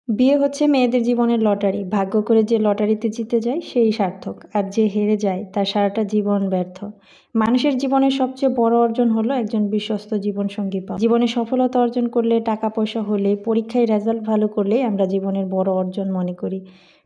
বিয়ে হচ্ছে মেয়েদের জীবনের লটারি। ভাগ্য করে যে লটারিতে জিতে যায় সেই সার্থক, আর যে হেরে যায় তার সারাটা জীবন ব্যর্থ। মানুষের জীবনের সবচেয়ে বড় অর্জন হলো একজন বিশ্বস্ত জীবনসঙ্গী পাওয়া। জীবনে সফলতা অর্জন করলে, টাকা পয়সা হলে, পরীক্ষায় রেজাল্ট ভালো করলে আমরা জীবনের বড় অর্জন মনে করি।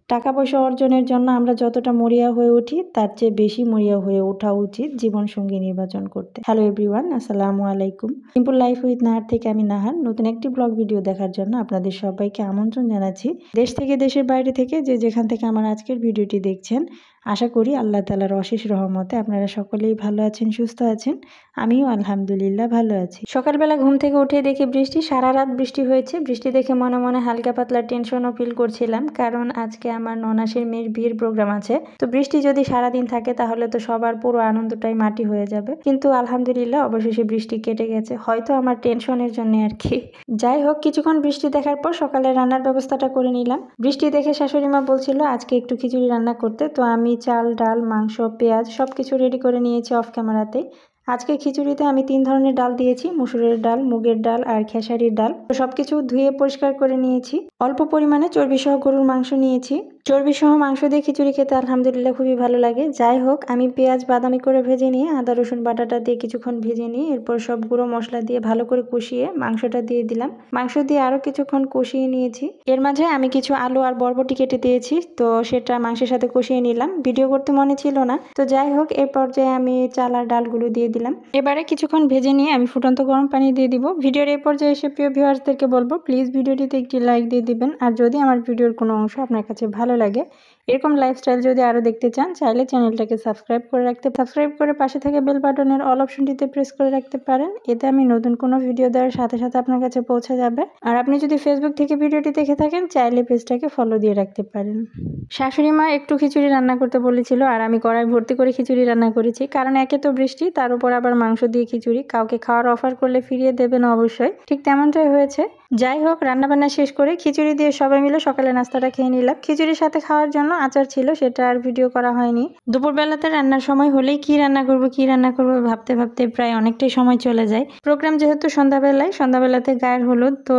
টাকা পয়সা অর্জনের জন্য আমরা যতটা মরিয়া হয়ে উঠি, তার চেয়ে বেশি মরিয়া হয়ে ওঠা উচিত জীবনসঙ্গী নির্বাচন করতে। হ্যালো এভরিওয়ান, আসসালামু আলাইকুম। সিম্পল লাইফ উইথ নাহার থেকে আমি নাহার নতুন একটি ব্লগ ভিডিও দেখার জন্য আপনাদের সবাইকে আমন্ত্রণ জানাচ্ছি। দেশ থেকে, দেশের বাইরে থেকে যে যেখান থেকে আমার আজকের ভিডিওটি দেখছেন, আশা করি আল্লাহ তাআলার অশেষ রহমতে আপনারা সকলেই ভালো আছেন, সুস্থ আছেন। আমিও আলহামদুলিল্লাহ ভালো আছি। সকালবেলা ঘুম থেকে উঠে দেখি বৃষ্টি, সারা রাত বৃষ্টি হয়েছে। বৃষ্টি দেখে মনে মনে হালকা পাতলা টেনশনও ফিল করছিলাম, কারণ আজকে আমার ননাসের মেয়ের বিয়ের প্রোগ্রাম আছে। তো বৃষ্টি যদি সারাদিন থাকে তাহলে তো সবার পুরো আনন্দটাই মাটি হয়ে যাবে। কিন্তু আলহামদুলিল্লাহ অবশেষে বৃষ্টি কেটে গেছে, হয়তো আমার টেনশনের জন্য আর কি। যাই হোক, কিছুক্ষণ বৃষ্টি দেখার পর সকালে রান্নার ব্যবস্থাটা করে নিলাম। বৃষ্টি দেখে শাশুড়ি মা বলছিল আজকে একটু খিচুড়ি রান্না করতে, তো আমি চাল, ডাল, মাংস, পেঁয়াজ সবকিছু রেডি করে নিয়েছি অফ ক্যামেরাতে। আজকে খিচুড়িতে আমি 3 ধরনের ডাল দিয়েছি, মসুরের ডাল, মুগের ডাল আর খেসারির ডাল। তো সবকিছু ধুয়ে পরিষ্কার করে নিয়েছি। অল্প পরিমাণে চর্বি সহ গরুর মাংস নিয়েছি। চর্বি সহ মাংস দিয়ে খিচুড়ি খেতে আলহামদুলিল্লাহ খুবই ভালো লাগে। যাই হোক, আমি পেঁয়াজ বাদামি করে ভেজে নিয়ে আদা রসুন বাটাটা দিয়ে কিছুক্ষণ ভেজে নিয়ে এরপর সব গুঁড়ো মশলা দিয়ে ভালো করে কষিয়ে মাংসটা দিয়ে দিলাম। মাংস দিয়ে আরও কিছুক্ষণ কষিয়ে নিয়েছি। এর মাঝে আমি কিছু আলু আর বরবটি কেটে দিয়েছি, তো সেটা মাংসের সাথে কষিয়ে নিলাম। ভিডিও করতে মনে ছিল না, তো যাই হোক এই পর্যায়ে আমি চাল আর ডালগুলো দিয়ে দিলাম। এবারে কিছুক্ষণ ভেজে নিয়ে আমি ফুটন্ত গরম পানি দিয়ে দিব। ভিডিওর এই পর্যায়ে এসে প্রিয় ভিউয়ার্সদেরকে বলবো প্লিজ ভিডিওটিতে একটি লাইক দিয়ে দিবেন। আর যদি আমার ভিডিওর কোনো অংশ আপনার কাছে ভালো লাগে, এরকম লাইফস্টাইল যদি আরও দেখতে চান, চাইলে চ্যানেলটাকে সাবস্ক্রাইব করে পাশে থেকে বেল বাটনের অল অপশনটিতে প্রেস করে রাখতে পারেন। এতে আমি নতুন কোনো ভিডিও দেওয়ার সাথে সাথে আপনার কাছে পৌঁছে যাবে। আর আপনি যদি ফেসবুক থেকে ভিডিওটি দেখে থাকেন, চাইলে পেজটাকে ফলো দিয়ে রাখতে পারেন। শাশুড়ি মা একটু খিচুড়ি রান্না করতে বলেছিল, আর আমি কড়াই ভর্তি করে খিচুড়ি রান্না করেছি, কারণ একে তো বৃষ্টি, তার উপর আবার মাংস দিয়ে খিচুড়ি, কাউকে খাওয়ার অফার করলে ফিরিয়ে দেবেন অবশ্যই। ঠিক তেমনটাই হয়েছে। যাই হোক, রান্নাবান্না শেষ করে খিচুড়ি দিয়ে সবাই মিলে সকালে নাস্তাটা খেয়ে নিলাম। খিচুড়ির সাথে খাওয়ার জন্য আচার ছিল, সেটা আর ভিডিও করা হয়নি। দুপুরবেলাতে রান্নার সময় হলেই কি রান্না করবো ভাবতে ভাবতে প্রায় অনেকটাই সময় চলে যায়। প্রোগ্রাম যেহেতু সন্ধ্যাবেলাতে গায়ের হলুদ, তো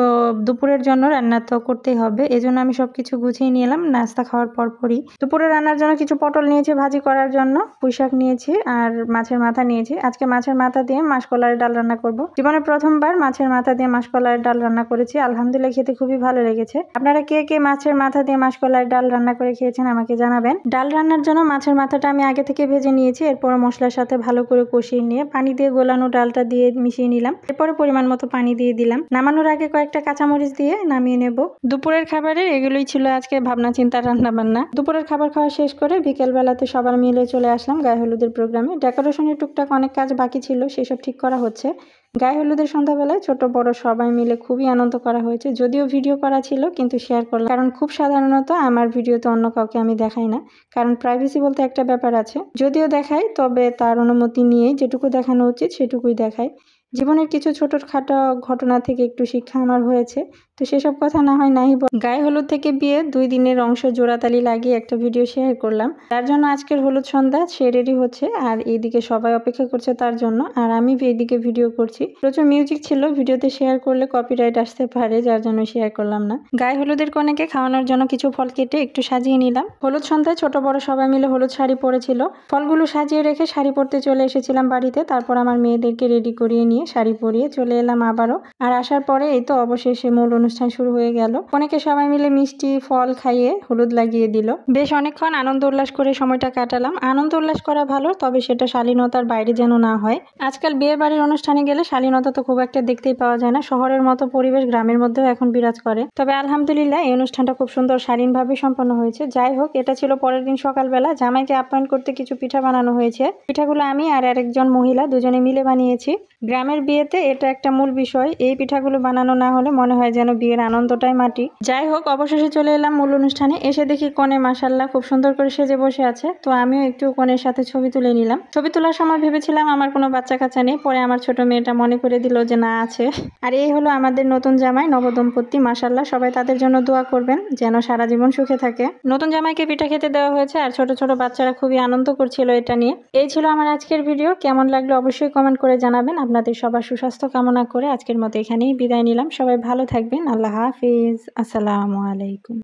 দুপুরের জন্য রান্না তো করতেই হবে, এজন্য আমি সবকিছু গুছিয়ে নিলাম নাস্তা খাওয়ার পরপরই। দুপুরে রান্নার জন্য কিছু পটল নিয়েছি ভাজি করার জন্য, পুঁইশাক নিয়েছি আর মাছের মাথা নিয়েছি। আজকে মাছের মাথা দিয়ে মাসকলাইয়ের ডাল রান্না করব। জীবনে প্রথমবার মাছের মাথা দিয়ে মাসকলাইয়ের ডাল রান্না করেছি, আলহামদুলিল্লাহ খেতে খুবই ভালো লেগেছে। আপনারা কে কে মাছের মাথা দিয়ে মাসকলাইয়ের ডাল রান্না করে খেয়েছেন আমাকে জানাবেন। ডাল রান্নার জন্য মাছের মাথাটা আমি আগে থেকে ভেজে নিয়েছি, এরপর মশলার সাথে ভালো করে কষিয়ে নিয়ে পানি দিয়ে গোলানো ডালটা দিয়ে মিশিয়ে নিলাম। এরপরে পরিমাণ মতো পানি দিয়ে দিলাম। নামানোর আগে কয়েকটা কাঁচামরিচ দিয়ে নামিয়ে নেব। দুপুরের খাবারের এগুলোই ছিল আজকে ভাবনা চিন্তার রান্না বান্না। দুপুরের খাবার খাওয়া শেষ করে বিকেলবেলাতে সবার মিলে চলে আসলাম গায়ে হলুদের প্রোগ্রামে। ডেকোরেশনের টুকটাক অনেক কাজ বাকি ছিল, সেসব ঠিক করা হচ্ছে। গায়ে হলুদের সন্ধ্যাবেলায় ছোট বড় সবাই মিলে খুবই আনন্দ করা হয়েছে। যদিও ভিডিও করা ছিল, কিন্তু শেয়ার করলাম, কারণ খুব সাধারণত আমার ভিডিওতে অন্য কাউকে আমি দেখাই না, কারণ প্রাইভেসি বলতে একটা ব্যাপার আছে। যদিও দেখাই, তবে তার অনুমতি নিয়েই যেটুকু দেখানো উচিত সেটুকুই দেখাই। জীবনের কিছু ছোটখাটো ঘটনা থেকে একটু শিক্ষা আমার হয়েছে, তো সেসব কথা না হয় নাই। গায়ে হলুদ থেকে বিয়ে 2 দিনের অংশ জোড়াতালি লাগিয়ে একটা ভিডিও শেয়ার করলাম। তার জন্য আজকের হলুদ সন্ধ্যা, সে রেডি হচ্ছে আর এইদিকে সবাই অপেক্ষা করছে তার জন্য, আর আমি এইদিকে ভিডিও করছি। প্রচুর মিউজিক ছিল, ভিডিওতে শেয়ার করলে কপিরাইট আসতে পারে, যার জন্য শেয়ার করলাম না। গায়ে হলুদের কনেকে খাওয়ানোর জন্য কিছু ফল কেটে একটু সাজিয়ে নিলাম। হলুদ সন্ধ্যায় ছোট বড় সবাই মিলে হলুদ শাড়ি পরেছিল। ফলগুলো সাজিয়ে রেখে শাড়ি পরতে চলে এসেছিলাম বাড়িতে। তারপর আমার মেয়েদেরকে রেডি করিয়ে নিয়ে শাড়ি পরিয়ে চলে এলাম আবারও। আর আসার পরে এই তো অবশেষে মূল অনুষ্ঠান শুরু হয়ে গেল। অনেকে সবাই মিলে মিষ্টি ফল খাইয়ে হলুদ লাগিয়ে দিল। বেশ অনেকক্ষণ আনন্দ উল্লাস করে সময়টা কাটালাম। আনন্দ উল্লাস করা ভালো, তবে সেটা শালীনতার বাইরে যেন না হয়। আজকাল বিয়ে বাড়ির অনুষ্ঠানে গেলে শালীনতা তো খুব একটা দেখতেই পাওয়া যায় না। শহরের মতো পরিবেশ গ্রামের মধ্যেও এখন বিরাজ করে। তবে আলহামদুলিল্লাহ এই অনুষ্ঠানটা খুব সুন্দর শালীনভাবে সম্পন্ন হয়েছে। যাই হোক, এটা ছিল পরের দিন সকালবেলা। জামাইকে আপ্যায়ন করতে কিছু পিঠা বানানো হয়েছে। পিঠাগুলো আমি আর আরেকজন মহিলা দুজনে মিলে বানিয়েছি। গ্রামের বিয়েতে এটা একটা মূল বিষয়, এই পিঠাগুলো বানানো না হলে মনে হয় যেন বিয়ের আনন্দটাই মাটি। যাই হোক, অবশেষে চলে এলাম মূল অনুষ্ঠানে। এসে দেখি কনে মাশাআল্লাহ খুব সুন্দর করে সেজে বসে আছে, তো আমিও একটু কনের সাথে ছবি তুলে নিলাম। ছবি তোলার সময় ভেবেছিলাম আমার কোনো বাচ্চা কাচ্চা নেই, পরে আমার ছোট মেয়েটা মনে করে দিল যে না আছে। আর এই হলো আমাদের নতুন জামাই, নবদম্পতি। মাশাআল্লাহ, সবাই তাদের জন্য দোয়া করবেন যেন সারা জীবন সুখে থাকে। নতুন জামাইকে পিঠা খেতে দেওয়া হয়েছে, আর ছোট ছোট বাচ্চারা খুবই আনন্দ করছিল এটা নিয়ে। এই ছিল আমার আজকের ভিডিও। কেমন লাগলো অবশ্যই কমেন্ট করে জানাবেন। আপনাদের সবার সুস্বাস্থ্য কামনা করে আজকের মতো এখানেই বিদায় নিলাম। সবাই ভালো থাকবেন। আল্লাহ হাফেজ। আসসালামু আলাইকুম।